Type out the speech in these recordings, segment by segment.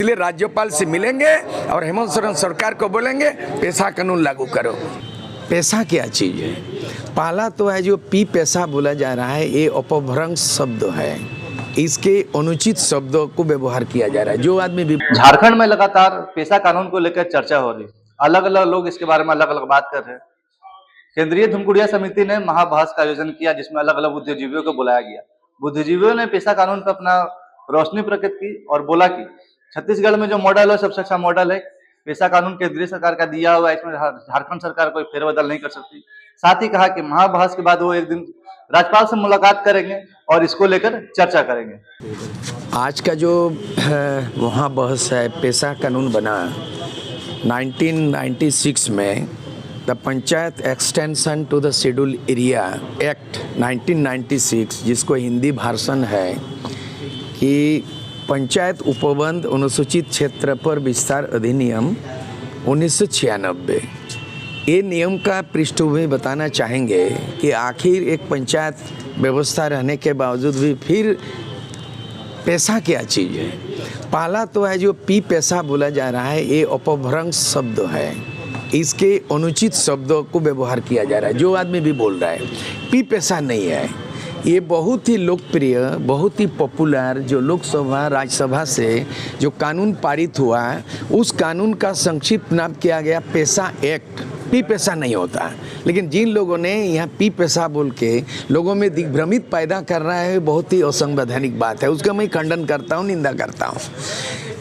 इसलिए राज्यपाल से मिलेंगे और हेमंत सोरेन सरकार को बोलेंगे पैसा कानून लागू करो। पैसा क्या चीज़ है? पहला तो है जो पी पैसा बोला जा रहा है, ये अपभ्रंश शब्द है, इसके अनुचित शब्दों को व्यवहार किया जा रहा है। जो आदमी भी झारखंड में लगातार पैसा कानून को लेकर चर्चा हो रही है, अलग अलग लोग इसके बारे में अलग अलग बात कर रहे हैं। केंद्रीय धूमकुड़िया समिति ने महाबहस का आयोजन किया जिसमें अलग अलग बुद्धिजीवियों को बुलाया गया। बुद्धिजीवियों ने पैसा कानून पर अपना रोशनी प्रकट की और बोला कि छत्तीसगढ़ में जो मॉडल है सबसे अच्छा मॉडल है, पैसा कानून केंद्रीय सरकार का दिया हुआ है, इसमें झारखंड सरकार कोई फेरबदल नहीं कर सकती। साथ ही कहा कि महाबहस के बाद वो एक दिन राज्यपाल से मुलाकात करेंगे और इसको लेकर चर्चा करेंगे। आज का जो वहाँ बहस है, पैसा कानून बना 1996 में the panchayat extension to the schedule area act 1996, जिसको हिंदी भाषण है कि पंचायत उपबंध अनुसूचित क्षेत्र पर विस्तार अधिनियम 1996। ये नियम का पृष्ठभूमि बताना चाहेंगे कि आखिर एक पंचायत व्यवस्था रहने के बावजूद भी फिर पैसा क्या चीज़ है? पहला तो है जो पी पैसा बोला जा रहा है, ये अपभ्रंश शब्द है, इसके अनुचित शब्दों को व्यवहार किया जा रहा है। जो आदमी भी बोल रहा है पी पैसा नहीं है, ये बहुत ही लोकप्रिय, बहुत ही पॉपुलर जो लोकसभा राज्यसभा से जो कानून पारित हुआ, उस कानून का संक्षिप्त नाम किया गया पैसा एक्ट। पी पैसा नहीं होता, लेकिन जिन लोगों ने यहाँ पी पैसा बोल के लोगों में दिग्भ्रमित पैदा कर रहा है, बहुत ही असंवैधानिक बात है, उसका मैं खंडन करता हूँ, निंदा करता हूँ।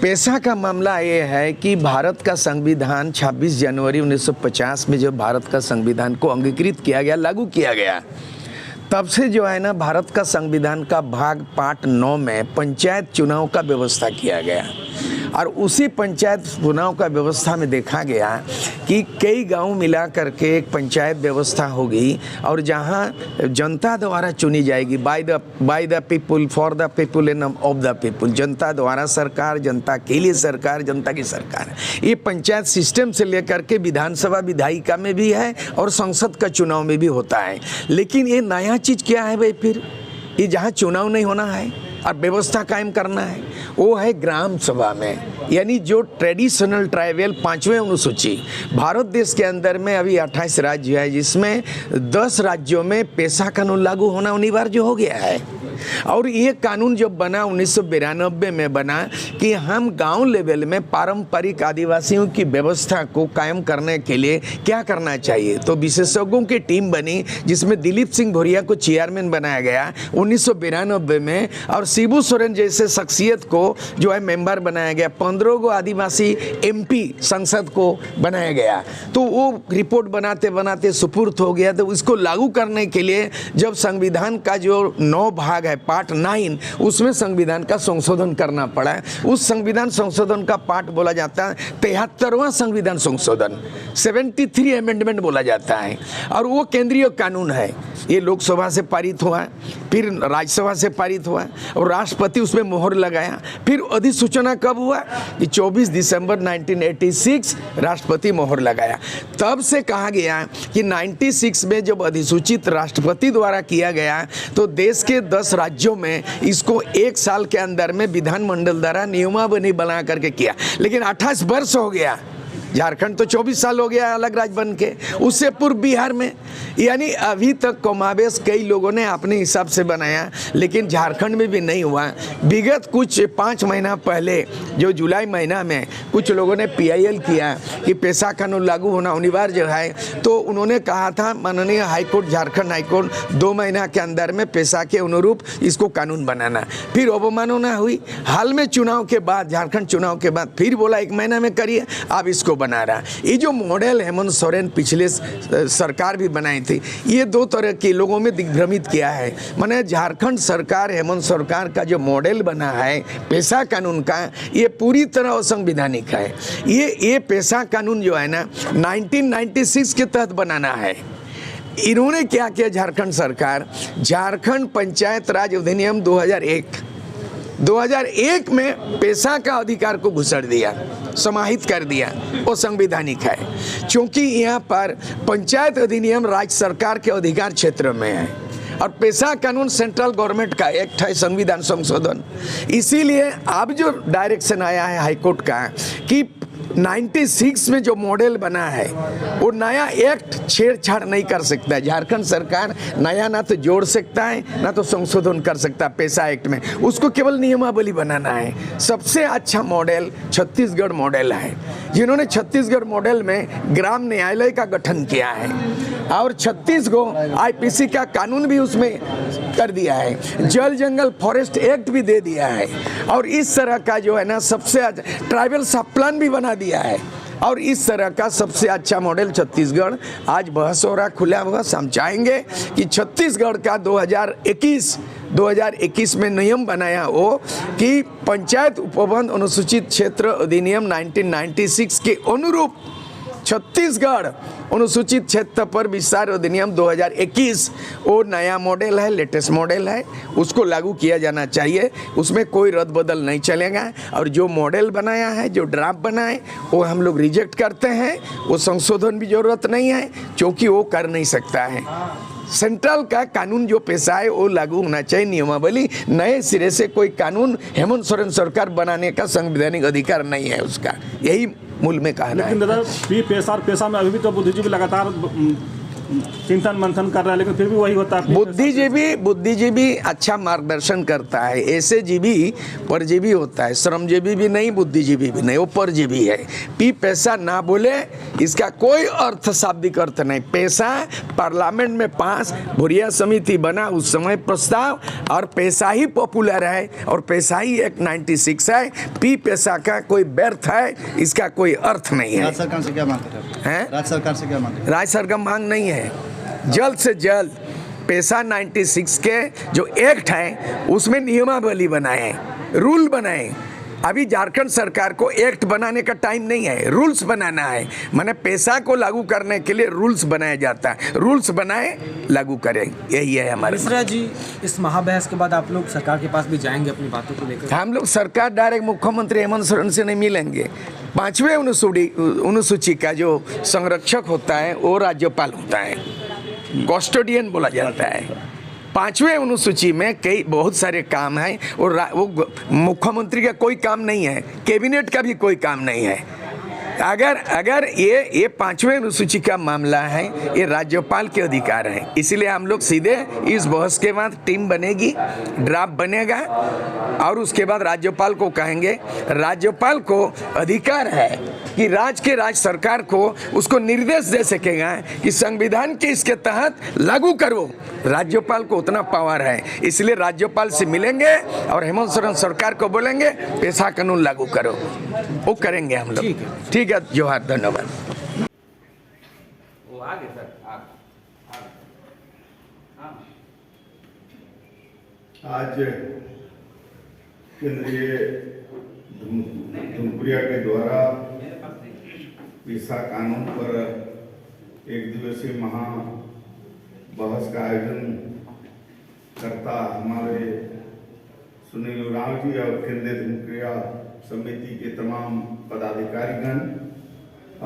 पैसा का मामला ये है कि भारत का संविधान 26 जनवरी 1950 में जब भारत का संविधान को अंगीकृत किया गया, लागू किया गया, तब से जो है ना भारत का संविधान का भाग पार्ट 9 में पंचायत चुनाव का व्यवस्था किया गया। और उसी पंचायत चुनाव का व्यवस्था में देखा गया कि कई गांव मिला करके एक पंचायत व्यवस्था होगी और जहां जनता द्वारा चुनी जाएगी, by the people, for the people end of the people, जनता द्वारा सरकार, जनता के लिए सरकार, जनता की सरकार। ये पंचायत सिस्टम से लेकर के विधानसभा विधायिका में भी है और संसद का चुनाव में भी होता है। लेकिन ये नया चीज़ क्या है भाई? फिर ये जहाँ चुनाव नहीं होना है और व्यवस्था कायम करना है, वो है ग्राम सभा में, यानी जो ट्रेडिशनल ट्राइबल 5वें अनुसूची। भारत देश के अंदर में अभी 28 राज्य है, जिसमें 10 राज्यों में पैसा कानून लागू होना अनिवार्य हो गया है। और ये कानून जब बना 1992 में बना कि हम गांव लेवल में पारंपरिक आदिवासियों की व्यवस्था को कायम करने के लिए क्या करना चाहिए, तो विशेषज्ञों की टीम बनी जिसमें दिलीप सिंह भोरिया को चेयरमैन बनाया गया 1992 में, और शिबू सोरेन जैसे शख्सियत को जो है मेंबर बनाया गया। 15 को आदिवासी एमपी संसद को बनाया गया। तो वो रिपोर्ट बनाते बनाते सुपुर्द हो गया। तो इसको लागू करने के लिए जब संविधान का जो 9 भाग है, पार्ट 9, उसमें संविधान का संशोधन करना पड़ा। उस संविधान संशोधन का पार्ट बोला जाता है 73वां संविधान संशोधन, 73 अमेंडमेंट बोला जाता है। और वो केंद्रीय कानून है। ये लोकसभा से पारित हुआ, फिर राज्यसभा से पारित हुआ और राष्ट्रपति उसमें मोहर लगाया। फिर अधिसूचना कब हुआ कि 24 दिसंबर 1986 राष्ट्रपति मोहर लगाया। तब से कहा गया कि 96 में जब अधिसूचित राष्ट्रपति द्वारा किया गया तो देश के 10 राज्यों में इसको 1 साल के अंदर में विधानमंडल द्वारा नियमावली बना करके किया। लेकिन 28 वर्ष हो गया, झारखंड तो 24 साल हो गया अलग राज्य बन के, उससे पूर्व बिहार में, यानी अभी तक कमावेश कई लोगों ने अपने हिसाब से बनाया, लेकिन झारखंड में भी नहीं हुआ। विगत कुछ 5 महीना पहले जो जुलाई महीना में कुछ लोगों ने PIL किया कि पैसा कानून लागू होना अनिवार्य है, तो उन्होंने कहा था माननीय हाईकोर्ट, झारखंड हाईकोर्ट 2 महीना के अंदर में पैसा के अनुरूप इसको कानून बनाना। फिर अवमानना हुई। हाल में चुनाव के बाद, झारखंड चुनाव के बाद फिर बोला 1 महीना में करिए, अब इसको बना रहा। ये जो मॉडल हेमंत सोरेन पिछले सरकार भी बनाई थी, ये 2 तरह के लोगों में दिग्भ्रमित किया है। माने झारखंड सरकार, हेमंत सरकार का जो मॉडल बना है पैसा कानून का, ये पूरी तरह असंवैधानिक है। ये पैसा कानून जो है ना 1996 के तहत बनाना है। इन्होंने क्या किया झारखंड सरकार, झारखंड पंचायत राज अधिनियम 2001 में पैसा का अधिकार को घुसड़ दिया, समाहित कर दिया, वो संवैधानिक है। क्योंकि यहाँ पर पंचायत अधिनियम राज्य सरकार के अधिकार क्षेत्र में है और पेशा कानून सेंट्रल गवर्नमेंट का एक्ट है, संविधान संशोधन। इसीलिए अब जो डायरेक्शन आया है हाईकोर्ट का कि 96 में जो मॉडल बना है वो नया एक्ट छेड़छाड़ नहीं कर सकता है। झारखंड सरकार नया ना तो जोड़ सकता है ना तो संशोधन कर सकता है पेशा एक्ट में, उसको केवल नियमावली बनाना है। सबसे अच्छा मॉडल छत्तीसगढ़ मॉडल है, जिन्होंने छत्तीसगढ़ मॉडल में ग्राम न्यायालय का गठन किया है और 36 को आईपीसी का कानून भी उसमें कर दिया है, जल जंगल फॉरेस्ट एक्ट भी दे दिया है और इस तरह का जो है ना सबसे अच्छा ट्राइबल सब प्लान भी बना दिया है और इस तरह का सबसे अच्छा मॉडल छत्तीसगढ़ आज बहस हो रहा, खुला बहस। हम चाहेंगे कि छत्तीसगढ़ का 2021 में नियम बनाया हो कि पंचायत उपबंध अनुसूचित क्षेत्र अधिनियम 1996 के अनुरूप छत्तीसगढ़ अनुसूचित क्षेत्र पर विस्तार अधिनियम 2021 वो नया मॉडल है, लेटेस्ट मॉडल है, उसको लागू किया जाना चाहिए। उसमें कोई रद्द बदल नहीं चलेगा और जो मॉडल बनाया है, जो ड्राफ्ट बना है, वो हम लोग रिजेक्ट करते हैं। वो संशोधन भी जरूरत नहीं है क्योंकि वो कर नहीं सकता है। सेंट्रल का कानून जो पेशा है वो लागू होना चाहिए, नियमावली। नए सिरे से कोई कानून हेमंत सोरेन सरकार बनाने का संवैधानिक अधिकार नहीं है उसका, यही मूल में कहना है। लेकिन दादा पेशा और पेशा में अभी भी तो बुद्धिजीवी लगातार चिंतन मंथन कर रहा है, लेकिन फिर भी वही होता है। बुद्धिजीवी अच्छा मार्गदर्शन करता है, ऐसे जीवी परजीवी होता है, श्रमजीवी भी नहीं, बुद्धिजीवी भी नहीं, वो परजीवी है। पी पैसा ना बोले इसका कोई अर्थ, शाब्दिक अर्थ नहीं। पैसा पार्लियामेंट में पास भुरिया समिति बना उस समय प्रस्ताव, और पैसा ही पॉपुलर है और पैसा ही एक 96 है। पी पैसा का कोई व्यर्थ है, इसका कोई अर्थ नहीं है। राज्य सरकार से क्या मांग है? राज्य सरकार से क्या मांग है? राज्य सरकार मांग नहीं है, जल्द से जल्द पेशा 96 के जो एक्ट है उसमें नियमावली बनाए, रूल बनाए। अभी झारखंड सरकार को एक्ट बनाने का टाइम नहीं है, रूल्स बनाना है। माने पेशा को लागू करने के लिए रूल्स बनाया जाता है, रूल्स बनाए लागू करें, यही है हमारे। मिश्रा जी, इस महाबहस के बाद आप लोग सरकार के पास भी जाएंगे अपनी बातों को लेकर? हम लोग सरकार डायरेक्ट मुख्यमंत्री हेमंत सोरेन से नहीं मिलेंगे। 5वें अनुसूची का जो संरक्षक होता है वो राज्यपाल होता है, कस्टोडियन बोला जाता है। 5वें अनुसूची में कई बहुत सारे काम हैं और वो मुख्यमंत्री का कोई काम नहीं है, कैबिनेट का भी कोई काम नहीं है। अगर ये 5वें अनुसूची का मामला है, ये राज्यपाल के अधिकार है। इसलिए हम लोग सीधे इस बहस के बाद टीम बनेगी, ड्राफ्ट बनेगा और उसके बाद राज्यपाल को कहेंगे। राज्यपाल को अधिकार है कि राज्य सरकार को उसको निर्देश दे सकेगा कि संविधान के इसके तहत लागू करो। राज्यपाल को उतना पावर है, इसलिए राज्यपाल से मिलेंगे और हेमंत सोरेन सरकार को बोलेंगे पेशा कानून लागू करो, वो करेंगे हम लोग। ठीक है, जोहार, धन्यवाद। वो आगे सर, आज केंद्रीय धुमपुरिया के द्वारा पेशा कानून पर एक दिवसीय महा बहस का आयोजन करता हमारे सुनील उरांव जी और केंद्रीय धुमपुरिया समिति के तमाम पदाधिकारीगण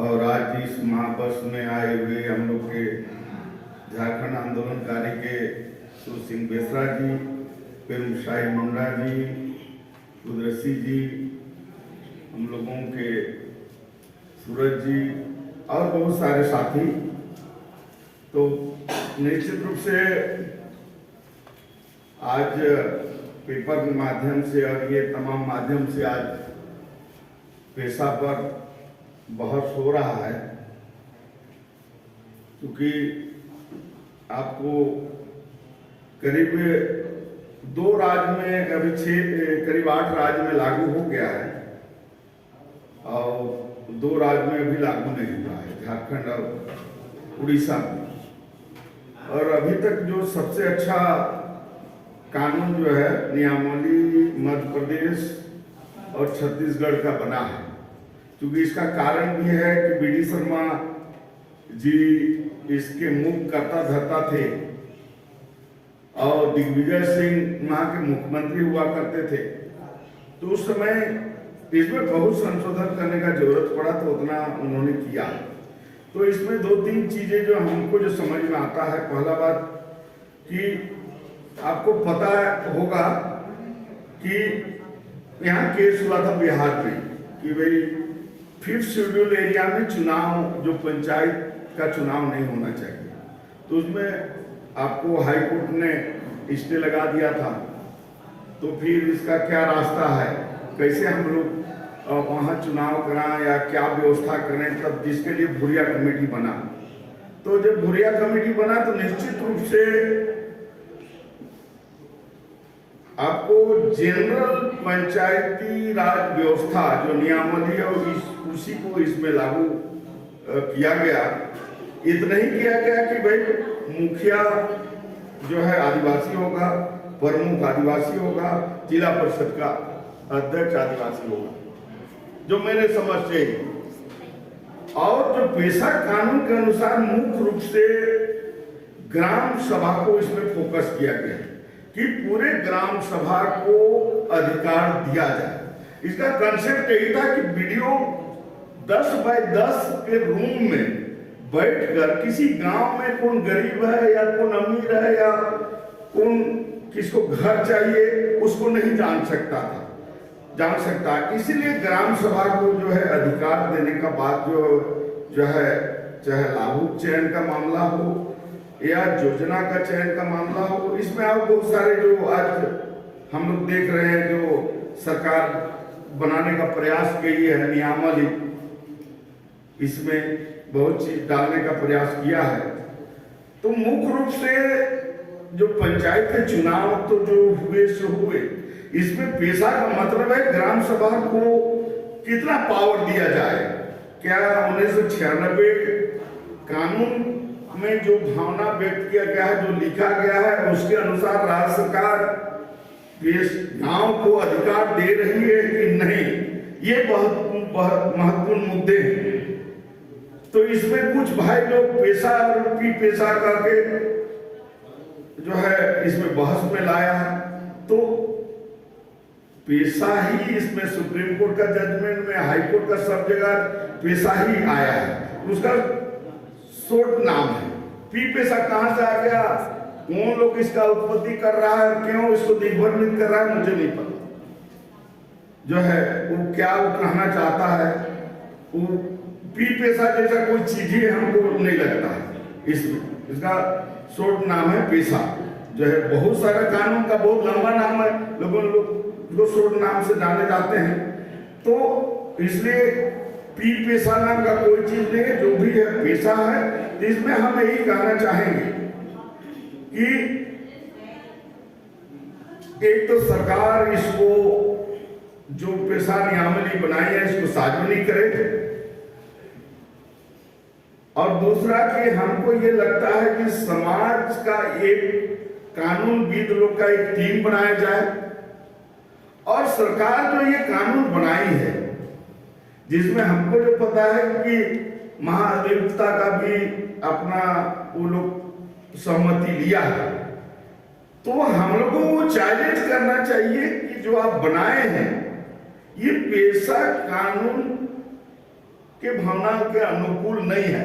और आज इस महाबहस में आए हुए हम लोग के झारखंड आंदोलनकारी के सुर सिंह बेसरा जी, फिर शाही मुंडा जी, उदरसी जी, हम लोगों के सूरज जी और बहुत सारे साथी। तो निश्चित रूप से आज पेपर के माध्यम से और ये तमाम माध्यम से आज पेशा पर बहस हो रहा है, क्योंकि आपको करीब 2 राज्य में अभी करीब 8 राज्य में लागू हो गया है और 2 राज्य में अभी लागू नहीं हुआ है, झारखंड और उड़ीसा में। और अभी तक जो सबसे अच्छा कानून जो है नियमावली मध्य प्रदेश और छत्तीसगढ़ का बना है, क्योंकि इसका कारण भी है कि बी डी शर्मा जी इसके मुख्य कर्ता धर्ता थे और दिग्विजय सिंह वहाँ के मुख्यमंत्री हुआ करते थे। तो उस समय इसमें बहुत संशोधन करने का जरूरत पड़ा, तो उतना उन्होंने किया। तो इसमें 2-3 चीजें जो हमको जो समझ में आता है, पहला बात कि आपको पता होगा कि यहाँ केस हुआ था बिहार में कि भाई 5th शेड्यूल एरिया में चुनाव, जो पंचायत का चुनाव नहीं होना चाहिए, तो उसमें आपको हाई कोर्ट ने स्टे लगा दिया था। तो फिर इसका क्या रास्ता है, कैसे हम लोग वहाँ चुनाव कराएं या क्या व्यवस्था करें, तब जिसके लिए भुरिया कमेटी बना। तो जब भुरिया कमेटी बना तो निश्चित रूप से आपको जनरल पंचायती राज व्यवस्था जो नियमावली है उसी को इसमें लागू किया गया। इतना ही किया गया कि भाई मुखिया जो है आदिवासी होगा, प्रमुख आदिवासी होगा, जिला परिषद का अध्यक्ष आदिवासी होगा, जो मेरे समझ से। और जो पेशा कानून के अनुसार मुख्य रूप से ग्राम सभा को इसमें फोकस किया गया कि पूरे ग्राम सभा को अधिकार दिया जाए। इसका कंसेप्ट यही था कि वीडियो 10 बाय 10 के रूम में बैठकर किसी गांव में कौन गरीब है या कौन अमीर है या कौन किसको घर चाहिए उसको नहीं जान सकता। इसीलिए ग्राम सभा को जो है अधिकार देने का बात जो है, चाहे लाभुक चयन का मामला हो या योजना का चयन का मामला हो, इसमें आप बहुत सारे जो आज हम लोग देख रहे हैं जो सरकार बनाने का प्रयास की है, नियमावली इसमें बहुत चीज डालने का प्रयास किया है। तो मुख्य रूप से जो पंचायत के चुनाव तो जो हुए सो हुए, इसमें पेशा का मतलब है ग्राम सभा को कितना पावर दिया जाए। क्या 1996 कानून में जो भावना व्यक्त किया गया है, जो लिखा गया है, उसके अनुसार राज्य सरकार गांव को अधिकार दे रही है कि नहीं, ये बहुत महत्वपूर्ण मुद्दे हैं। तो इसमें कुछ भाई लोग पेशा और पेशा करके जो है इसमें बहस में लाया है। तो पेशा ही इसमें सुप्रीम कोर्ट का जजमेंट में, हाई कोर्ट का सब जगह पेशा ही आया है, उसका शॉर्ट नाम है। पेशा कहां से आ गया, कौन लोग इसका उत्पत्ति कर रहा है, क्यों इसको दिग्भ्रमित कर रहा है, मुझे नहीं पता। जो है वो क्या वो कहना चाहता है, वो पेशा जैसा कोई चीज ही हमको नहीं लगता है। इसमें इसका शॉर्ट नाम है पेशा, जो है बहुत सारा कानून का बहुत लंबा नाम है, लोग शॉर्ट नाम से जाने जाते हैं। तो इसलिए पेशा नाम का कोई चीज नहीं है, जो भी है पेशा है। इसमें हम यही कहना चाहेंगे कि एक तो सरकार इसको जो पेशा नियमावली बनाई है इसको सार्वजनिक करे, और दूसरा कि हमको ये लगता है कि समाज का एक कानूनविद लोग का एक टीम बनाया जाए, और सरकार जो ये कानून बनाई है जिसमें हमको जो पता है कि महाधिवक्ता का भी अपना वो लोग सहमति लिया है, तो हम लोगों को चैलेंज करना चाहिए कि जो आप बनाए हैं ये पेशा कानून के भावना के अनुकूल नहीं है।